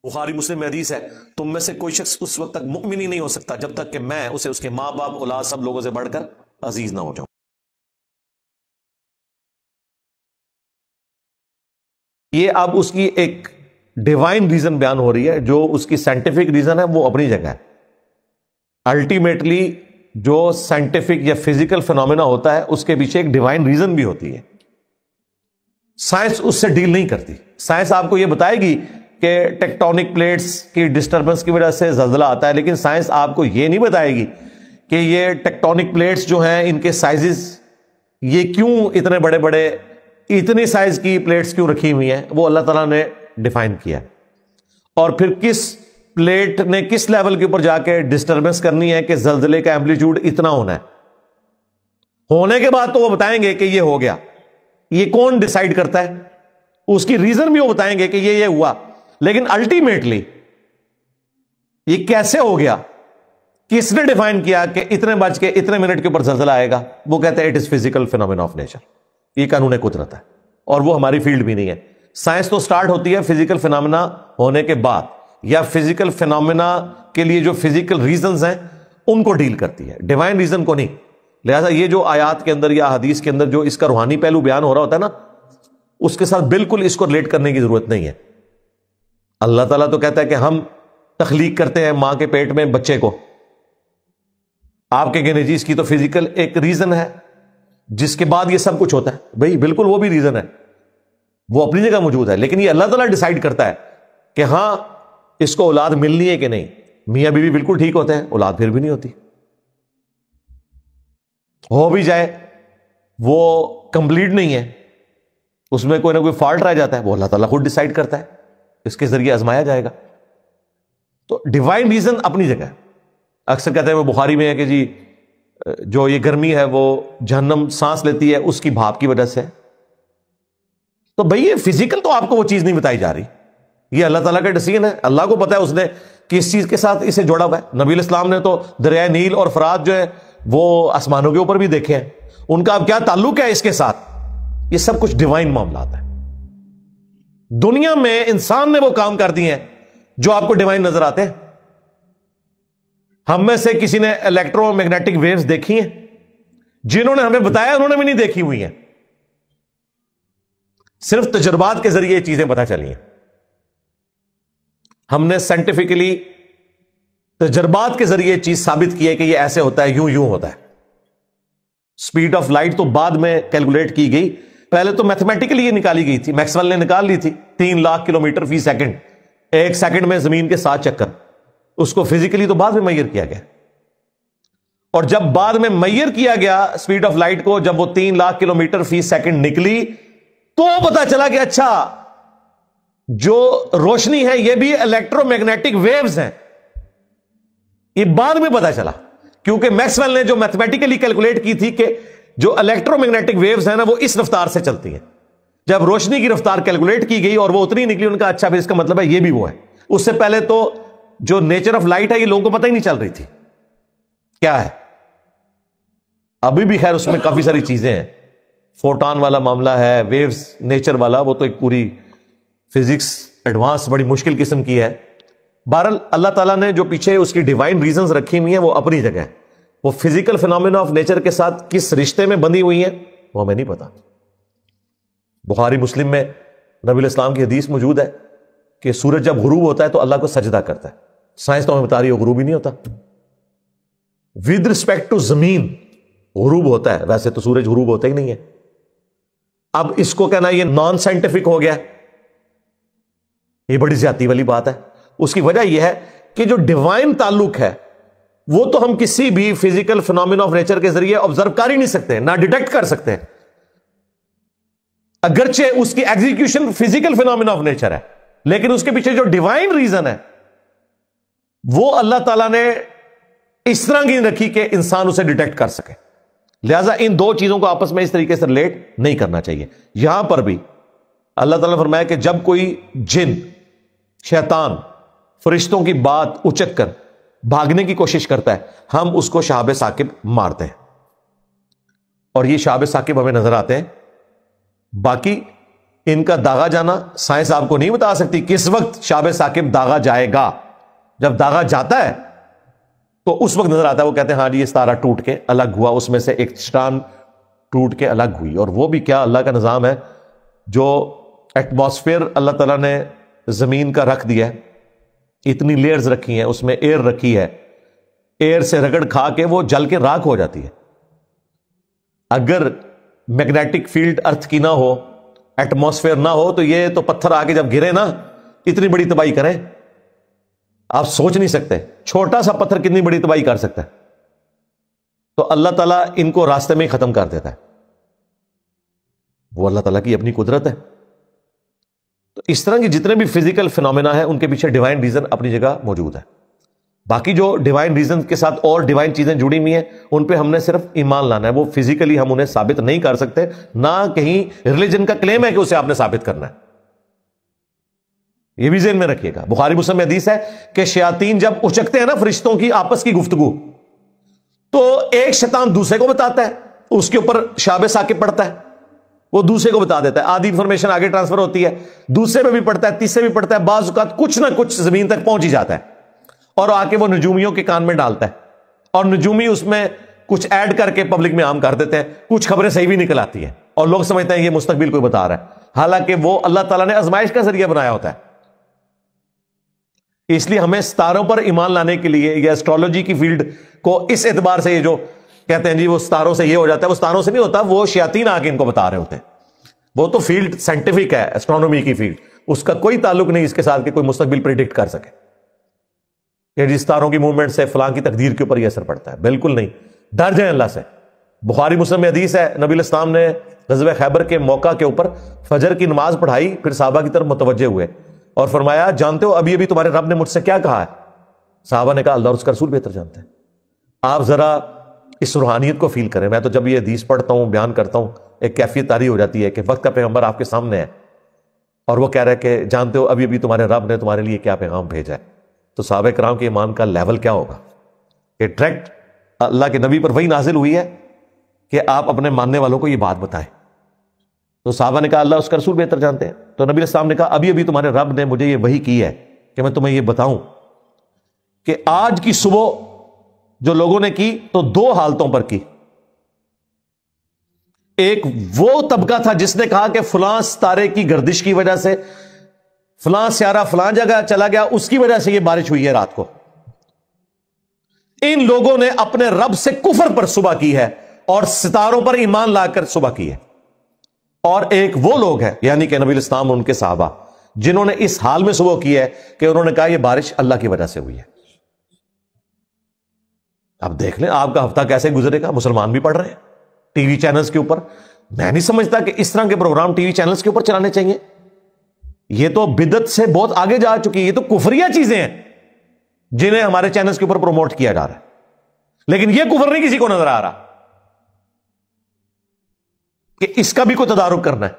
بخاری مسلم میں حدیث ہے، تم میں سے کوئی شخص اس وقت تک مؤمن ہی نہیں ہو سکتا جب تک کہ میں اسے اس کے ماں باپ اولاد سب لوگوں سے بڑھ کر عزیز نہ ہو جاؤں۔ یہ اب اس کی ایک ڈیوائن ریزن بیان ہو رہی ہے، جو اس کی سائنٹیفک ریزن ہے وہ اپنی جگہ ہے۔ الٹیمیٹلی جو سائنٹیفک یا فزیکل فینومینا ہوتا ہے اس کے پیچھے ایک ڈیوائن ریزن بھی ہوتی ہے۔ سائنس اس سے ڈیل نہیں کرتی۔ سائنس آپ کو یہ بتائے گی کہ ٹیکٹونک پلیٹس کی ڈسٹربنس کی وجہ سے زلزلہ آتا ہے، لیکن سائنس آپ کو یہ نہیں بتائے گی کہ یہ ٹیکٹونک پلیٹس جو ہیں ان کے سائزز یہ کیوں اتنے بڑے بڑے، اتنی سائز کی پلیٹس کیوں رکھی ہوئی ہیں، وہ اللہ تعالیٰ نے ڈیفائن کیا۔ اور پھر کس پلیٹ نے کس لیول کے اوپر جا کے ڈسٹربنس کرنی ہے کہ زلزلے کا ایمپلیٹیوڈ اتنا ہونا ہے، ہونے کے بعد تو وہ بتائیں گے کہ یہ ہو گیا۔ یہ کون ڈیسائیڈ کرتا ہے؟ اس کی ریزن بھی وہ بتائیں گے کہ یہ ہوا، لیکن الٹیمیٹلی یہ کیسے ہو گیا، کس نے ڈیفائن کیا کہ اتنے بج کے اتنے منٹ کے اوپر زلزلہ آئے گا، وہ کہتے ہیں it is physical phenomena of nature. یہ قانون قدرت ہے، اور وہ ہماری فیلڈ بھی نہیں ہے۔ سائنس تو سٹارٹ ہوتی ہے فزیکل فینومینا ہونے کے بعد، یا فزیکل فینومینا کے لیے جو فزیکل ریزنز ہیں ان کو ڈیل کرتی ہے، ڈیوائن ریزن کو نہیں۔ لہذا یہ جو آیات کے اندر یا حدیث کے اندر جو اس کا روحانی پہلو بیان ہو رہا ہوتا ہے نا، اس کے ساتھ بالکل اس کو ریلیٹ کرنے کی ضرورت نہیں ہے۔ اللہ تعالیٰ تو کہتا ہے کہ ہم تخلیق کرتے ہیں ماں کے پیٹ میں بچے کو، آپ کے کہنے جی اس کی تو فزیکل ایک ریزن ہے جس کے بعد یہ سب کچھ ہوتا ہے، بھئی بالکل وہ بھی ریزن ہے، وہ اپنی جگہ موجود ہے، لیکن یہ اللہ تعالیٰ ڈیسائیڈ کرتا ہے کہ ہاں اس کو اولاد ملنی ہے کہ نہیں۔ میاں بیوی بالکل ٹھیک ہوتے ہیں، اولاد پھر بھی نہیں ہوتی، ہو بھی جائے وہ کمپلیٹ نہیں ہے، اس میں کوئی نہ کوئی فالٹ رہ جاتا ہے، وہ اللہ تعالیٰ خود ڈیسائیڈ کرتا ہے، اس کے ذریعے آزمایا جائے گا۔ تو ڈیوائن ریزن اپنی جگہ ہے۔ اکثر کہتے ہیں وہ بخاری میں ہے کہ جی جو یہ گرمی ہے وہ جہنم سانس لیتی ہے اس کی بھاپ کی وجہ سے، تو بھئی یہ فزیکل تو آپ کو وہ چیز نہیں بتائی جا رہی، یہ اللہ تعالیٰ کا ڈیسیژن ہے۔ اللہ کو پتا ہے اس نے کس چیز کے ساتھ اسے جوڑا ہوا ہے۔ نبی علیہ السلام نے تو دریائے نیل اور فرات جو ہے وہ آسمانوں کے اوپر بھی دیکھے ہیں، ان کا اب کیا تعلق ہے اس کے ساتھ؟ یہ سب کچھ ڈیوائن معاملات ہے۔ دنیا میں انسان نے وہ کام کر دیے ہیں جو آپ کو ڈیوائن نظر آتے ہیں۔ ہم میں سے کسی نے الیکٹرو میگنیٹک ویوز دیکھی ہیں؟ جنہوں نے ہمیں بتایا انہوں نے بھی نہیں دیکھی ہوئی ہیں، صرف تجربات کے ذریعے یہ چیزیں پتہ چلی ہیں۔ ہم نے سائنٹیفکلی تجربات کے ذریعے چیز ثابت کی ہے کہ یہ ایسے ہوتا ہے، یوں یوں ہوتا ہے۔ سپیڈ آف لائٹ تو بعد میں کیلکولیٹ کی گئی، پہلے تو میتھمیٹیکلی یہ نکالی گئی تھی، میکسویل نے نکال لی تھی، 3 لاکھ کلومیٹر فی سیکنڈ، 1 سیکنڈ میں زمین کے 7 چکر۔ اس کو فزیکلی تو بعد میں میئر کیا گیا، اور جب بعد میں میئر کیا گیا سپیڈ آف لائٹ کو، جب وہ 3 لاکھ کلومیٹر فی سیکنڈ نکلی تو پتا چلا کہ اچھا جو روشنی ہے یہ بھی الیکٹرو میگنیٹک ویوز ہیں۔ یہ بعد میں پتا چلا، کیونکہ میکسویل نے جو میتھمیٹیکلی کیلکولیٹ کی تھی کہ جو الیکٹرو میگنیٹک ویوز ہیں نا وہ اس رفتار سے چلتی ہیں، جب روشنی کی رفتار کیلکولیٹ کی گئی اور وہ اتنی نکلی، ان کا اچھا پھر اس کا مطلب ہے یہ بھی وہ ہے۔ اس سے پہلے تو جو نیچر آف لائٹ ہے یہ لوگوں کو پتہ ہی نہیں چل رہی تھی کیا ہے۔ ابھی بھی خیر اس میں کافی ساری چیزیں ہیں، فوٹان والا معاملہ ہے، ویوز نیچر والا، وہ تو ایک پوری فزکس ایڈوانس بڑی مشکل قسم کی ہے۔ بہرحال اللہ تعالیٰ نے جو پیچھے اس کی ڈیوائن ریزنز رکھی ہوئی ہیں وہ اپنی جگہ ہے، وہ فزیکل فینومینا آف نیچر کے ساتھ کس رشتے میں بندھی ہوئی ہیں وہ ہمیں نہیں پتا۔ بخاری مسلم میں نبی علیہ السلام کی حدیث موجود ہے کہ سورج جب غروب ہوتا ہے تو اللہ کو سجدہ کرتا ہے۔ سائنس تو ہمیں بتا رہی ہے غروب ہی نہیں ہوتا، ود رسپیکٹ ٹو زمین غروب ہوتا ہے، ویسے تو سورج غروب ہوتا ہی نہیں ہے۔ اب اس کو کہنا یہ نان سائنٹیفک ہو گیا، یہ بڑی زیادتی والی بات ہے۔ اس کی وجہ یہ ہے کہ جو ڈیوائن تعلق ہے وہ تو ہم کسی بھی فزیکل فینومینا آف نیچر کے ذریعے آبزرو کر ہی نہیں سکتے، نہ ڈیٹیکٹ کر سکتے ہیں، اگرچہ اس کی execution physical phenomena of nature ہے، لیکن اس کے پیچھے جو ڈیوائن ریزن ہے وہ اللہ تعالیٰ نے اس طرح کی رکھی کہ انسان اسے ڈیٹیکٹ کر سکے۔ لہذا ان دو چیزوں کو آپس میں اس طریقے سے ریلیٹ نہیں کرنا چاہیے۔ یہاں پر بھی اللہ تعالیٰ نے فرمایا کہ جب کوئی جن، شیطان، فرشتوں کی بات اچک کر بھاگنے کی کوشش کرتا ہے ہم اس کو شہاب ثاقب مارتے ہیں، اور یہ شہاب ثاقب ہمیں نظر آتے ہیں۔ باقی ان کا داغا جانا سائنس آپ کو نہیں بتا سکتی کس وقت شہاب ثاقب داغا جائے گا. جب داغا جاتا ہے تو اس وقت نظر آتا ہے, وہ کہتے ہیں ہاں جی یہ ستارہ ٹوٹ کے الگ ہوا, اس میں سے ایک چٹان ٹوٹ کے الگ ہوئی. اور وہ بھی کیا اللہ کا نظام ہے, جو ایٹماسفیئر اللہ تعالیٰ نے زمین کا رکھ دیا ہے, اتنی لیئرز رکھی ہیں, اس میں ایئر رکھی ہے, ایئر سے رگڑ کھا کے وہ جل کے راکھ ہو جاتی ہے. اگر میگنیٹک فیلڈ ارتھ کی نہ ہو, ایٹماسفیئر نہ ہو, تو یہ تو پتھر آ کے جب گرے نا اتنی بڑی تباہی کریں آپ سوچ نہیں سکتے. چھوٹا سا پتھر کتنی بڑی تباہی کر سکتا ہے. تو اللہ تعالیٰ ان کو راستے میں ہی ختم کر دیتا ہے. وہ اللہ تعالیٰ کی اپنی قدرت ہے. تو اس طرح کی جتنے بھی فزیکل فینومینا ہیں ان کے پیچھے ڈیوائن ریزن اپنی جگہ موجود ہے. باقی جو ڈیوائن ریزن کے ساتھ اور ڈیوائن چیزیں جڑی ہوئی ہیں ان پہ ہم نے صرف ایمان لانا ہے. وہ فزیکلی ہم انہیں ثابت نہیں کر سکتے, نہ کہیں ریلیجن کا کلیم ہے کہ اسے آپ نے ثابت کرنا ہے. یہ بھی ذہن میں رکھیے گا. بخاری مسلم میں حدیث ہے کہ شیاطین جب اچکتے ہیں نا فرشتوں کی آپس کی گفتگو, تو ایک شیطان دوسرے کو بتاتا ہے, اس کے اوپر شہاب ثاقب پڑتا ہے, وہ دوسرے کو بتا دیتا ہے, آدھی انفارمیشن آگے ٹرانسفر ہوتی ہے, دوسرے پہ بھی پڑتا ہے, تیسرے بھی پڑتا ہے, بعض اوقات کچھ نہ کچھ زمین تک پہنچ ہی جاتا ہے, اور آ کے وہ نجومیوں کے کان میں ڈالتا ہے, اور نجومی اس میں کچھ ایڈ کر کے پبلک میں عام کر دیتے ہیں. کچھ خبریں صحیح بھی نکل آتی ہیں اور لوگ سمجھتے ہیں یہ مستقبل کوئی بتا رہا ہے, حالانکہ وہ اللہ تعالیٰ نے آزمائش کا ذریعہ بنایا ہوتا ہے. اس لیے ہمیں ستاروں پر ایمان لانے کے لیے یا ایسٹرولوجی کی فیلڈ کو اس اعتبار سے, یہ جو کہتے ہیں جی وہ ستاروں سے یہ ہو جاتا ہے, وہ ستاروں سے نہیں ہوتا, وہ شیاطین آ کے ان کو بتا رہے ہوتے ہیں. وہ تو فیلڈ سائنٹیفک ہے, ایسٹرونومی کی فیلڈ, اس کا کوئی تعلق نہیں اس کے ساتھ کہ کوئی مستقبل پریڈکٹ کر سکے کہ جی ستاروں کی موومنٹ سے فلاں کی تقدیر کے اوپر یہ اثر پڑتا ہے. بالکل نہیں. ڈر جائیں اللہ سے. بخاری مسلم میں حدیث ہے, نبی الاسلام نے غزوہ خیبر کے موقع کے اوپر فجر کی نماز پڑھائی, پھر صحابہ کی طرف متوجہ ہوئے اور فرمایا جانتے ہو ابھی ابھی تمہارے رب نے مجھ سے کیا کہا ہے؟ صحابہ نے کہا اللہ اور اس کا رسول بہتر جانتے ہیں. آپ ذرا اس روحانیت کو فیل کریں. میں تو جب یہ حدیث پڑھتا ہوں, بیان کرتا ہوں, ایک کیفیت طاری ہو جاتی ہے کہ وقت کا پیغمبر آپ کے سامنے ہے اور وہ کہہ رہا ہے کہ جانتے ہو ابھی ابھی تمہارے رب نے تمہارے لیے کیا پیغام بھیجا ہے. تو صحابہ کرام کے ایمان کا لیول کیا ہوگا کہ ڈائریکٹ اللہ کے نبی پر وہی نازل ہوئی ہے کہ آپ اپنے ماننے والوں کو یہ بات بتائیں. تو صحابہ نے کہا اللہ اس کا رسول بہتر جانتے ہیں. تو نبی السلام نے کہا ابھی ابھی تمہارے رب نے مجھے یہ وحی کی ہے کہ میں تمہیں یہ بتاؤں کہ آج کی صبح جو لوگوں نے کی تو دو حالتوں پر کی. ایک وہ طبقہ تھا جس نے کہا کہ فلاں ستارے کی گردش کی وجہ سے فلاں سیارہ فلاں جگہ چلا گیا, اس کی وجہ سے یہ بارش ہوئی ہے رات کو. ان لوگوں نے اپنے رب سے کفر پر صبح کی ہے اور ستاروں پر ایمان لا کر صبح کی ہے. اور ایک وہ لوگ ہیں یعنی کہ نبی الاسلام ان کے صحابہ جنہوں نے اس حال میں صبح کی ہے کہ انہوں نے کہا یہ بارش اللہ کی وجہ سے ہوئی ہے. اب دیکھ لیں آپ کا ہفتہ کیسے گزرے گا. مسلمان بھی پڑھ رہے ہیں ٹی وی چینلز کے اوپر. میں نہیں سمجھتا کہ اس طرح کے پروگرام ٹی وی چینلز کے اوپر چلانے چاہیے. یہ تو بدعت سے بہت آگے جا چکی ہے. یہ تو کفریہ چیزیں ہیں جنہیں ہمارے چینلز کے اوپر پروموٹ کیا جا رہا ہے, لیکن یہ کفر نہیں کسی کو نظر آ رہا کہ اس کا بھی کوئی تدارک کرنا ہے.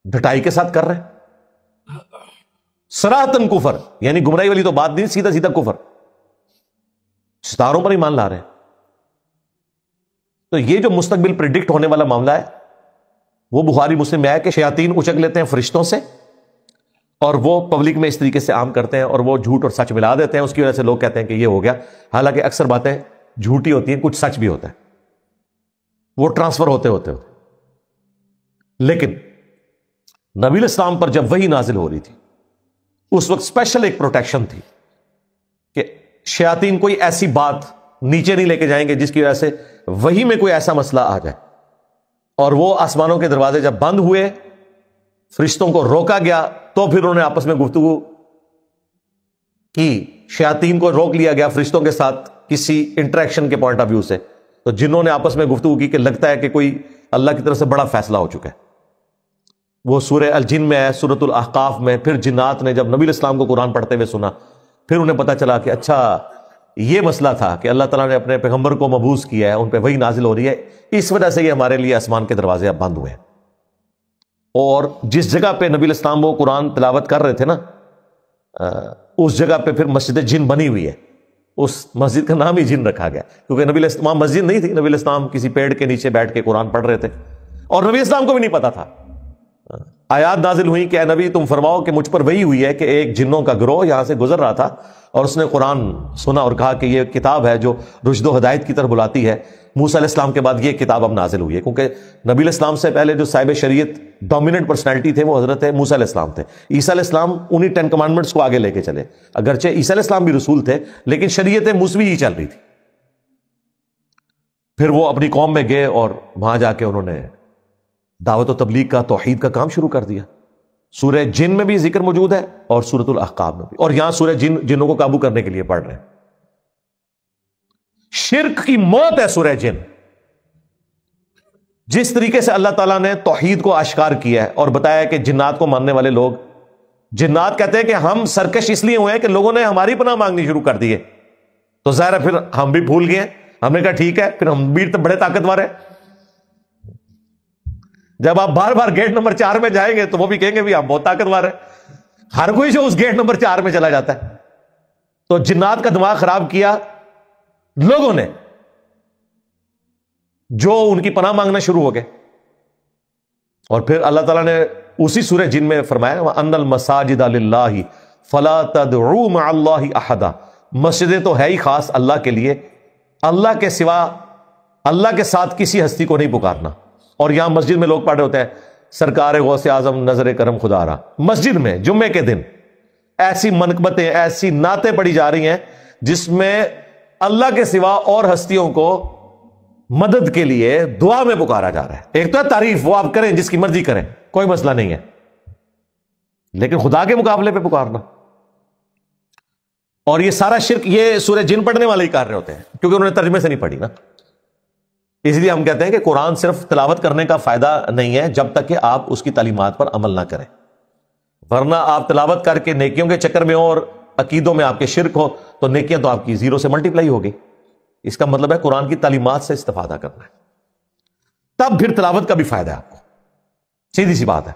ڈٹائی کے ساتھ کر رہے ہیں صراحتاً کفر, یعنی گمراہی والی تو بات نہیں, سیدھا سیدھا کفر. ستاروں پر ایمان لا رہے ہیں. تو یہ جو مستقبل پریڈکٹ ہونے والا معاملہ ہے وہ بخاری مسلم میں آیا کہ شیاطین اچک لیتے ہیں فرشتوں سے اور وہ پبلک میں اس طریقے سے عام کرتے ہیں اور وہ جھوٹ اور سچ ملا دیتے ہیں. اس کی وجہ سے لوگ کہتے ہیں کہ یہ ہو گیا, حالانکہ اکثر باتیں جھوٹی ہوتی ہیں, کچھ سچ بھی ہوتا ہے, وہ ٹرانسفر ہوتے ہوتے. لیکن نبی الاسلام پر جب وحی نازل ہو رہی تھی اس وقت اسپیشل ایک پروٹیکشن تھی کہ شیاطین کوئی ایسی بات نیچے نہیں لے کے جائیں گے جس کی وجہ سے وحی میں کوئی ایسا مسئلہ آ جائے. اور وہ آسمانوں کے دروازے جب بند ہوئے, فرشتوں کو روکا گیا, تو پھر انہوں نے آپس میں گفتگو کی. شیاطین کو روک لیا گیا فرشتوں کے ساتھ کسی انٹریکشن کے پوائنٹ آف ویو سے. تو جنہوں نے آپس میں گفتگو کی کہ لگتا ہے کہ کوئی اللہ کی طرف سے بڑا فیصلہ ہو چکا ہے, وہ سورہ الجن میں ہے, سورۃ الاحقاف میں. پھر جنات نے جب نبی الاسلام کو قرآن پڑھتے ہوئے سنا, پھر انہیں پتا چلا کہ اچھا یہ مسئلہ تھا کہ اللہ تعالیٰ نے اپنے پیغمبر کو مبعوث کیا ہے, ان پہ وحی نازل ہو رہی ہے, اس وجہ سے یہ ہمارے لیے آسمان کے دروازے اب بند ہوئے ہیں. اور جس جگہ پہ نبی الاسلام وہ قرآن تلاوت کر رہے تھے نا, اس جگہ پہ پھر مسجد جن بنی ہوئی ہے. اس مسجد کا نام ہی جن رکھا گیا کیونکہ نبی الاسلام مسجد نہیں تھی. نبی الاسلام کسی پیڑ کے نیچے بیٹھ کے قرآن پڑھ رہے تھے اور نبی الاسلام کو بھی نہیں پتا تھا. آیات نازل ہوئی کہ اے نبی تم فرماؤ کہ مجھ پر وہی ہوئی ہے کہ ایک جنوں کا گروہ یہاں سے گزر رہا تھا اور اس نے قرآن سنا اور کہا کہ یہ کتاب ہے جو رشد و ہدایت کی طرف بلاتی ہے. موسیٰ علیہ السلام کے بعد یہ کتاب اب نازل ہوئی ہے، کیونکہ نبی علیہ السلام سے پہلے جو صاحب شریعت ڈومیننٹ پرسنالٹی تھے وہ حضرت موسیٰ علیہ السلام تھے. عیسیٰ علیہ السلام انہی 10 کمانڈمنٹس کو آگے لے کے چلے، اگرچہ عیسیٰ علیہ السلام بھی رسول تھے لیکن شریعت موسوی ہی چل رہی تھی. پھر وہ اپنی قوم میں گئے اور وہاں جا کے انہوں نے دعوت و تبلیغ کا، توحید کا کام شروع کر دیا. سورہ جن میں بھی ذکر موجود ہے اور سورۃ الاحقاف میں بھی، اور یہاں سورہ جنوں کو قابو کرنے کے لیے پڑھ رہے ہیں. شرک کی موت ہے سورہ جن. جس طریقے سے اللہ تعالیٰ نے توحید کو آشکار کیا ہے اور بتایا کہ جنات کو ماننے والے لوگ، جنات کہتے ہیں کہ ہم سرکش اس لیے ہوئے ہیں کہ لوگوں نے ہماری پناہ مانگنی شروع کر دی ہے، تو ظاہر ہے پھر ہم بھی بھول گئے. ہم نے کہا ٹھیک ہے، پھر ہم بھی بڑے طاقتور ہیں. جب آپ بار بار گیٹ نمبر 4 میں جائیں گے تو وہ بھی کہیں گے بھی آپ بہت طاقتور ہیں. ہر کوئی جو اس گیٹ نمبر 4 میں چلا جاتا ہے. تو جنات کا دماغ خراب کیا لوگوں نے جو ان کی پناہ مانگنا شروع ہو گئے. اور پھر اللہ تعالیٰ نے اسی سورہ جن میں فرمایا وَأَنَّ الْمَسَاجِدَ لِلَّهِ فَلَا تَدْعُوا مَعَ اللَّهِ أَحَدًا. مسجدیں تو ہے ہی خاص اللہ کے لیے، اللہ کے سوا اللہ کے ساتھ کسی ہستی کو نہیں پکارنا. اور یہاں مسجد میں لوگ پڑھ رہے ہوتے ہیں سرکار غوث اعظم نظر کرم خدا را. مسجد میں جمعے کے دن ایسی منقبتیں، ایسی نعتیں پڑھی جا رہی ہیں جس میں اللہ کے سوا اور ہستیوں کو مدد کے لیے دعا میں پکارا جا رہا ہے. ایک تو ہے تعریف، وہ آپ کریں جس کی مرضی کریں، کوئی مسئلہ نہیں ہے، لیکن خدا کے مقابلے پہ پکارنا. اور یہ سارا شرک یہ سورہ جن پڑھنے والے ہی کر رہے ہوتے ہیں کیونکہ انہوں نے ترجمے سے نہیں پڑھی نا. اس لیے ہم کہتے ہیں کہ قرآن صرف تلاوت کرنے کا فائدہ نہیں ہے جب تک کہ آپ اس کی تعلیمات پر عمل نہ کریں، ورنہ آپ تلاوت کر کے نیکیوں کے چکر میں ہو اور عقیدوں میں آپ کے شرک ہو تو نیکیاں تو آپ کی 0 سے ملٹیپلائی ہوگی. اس کا مطلب ہے قرآن کی تعلیمات سے استفادہ کرنا ہے، تب پھر تلاوت کا بھی فائدہ ہے آپ کو. سیدھی سی بات ہے.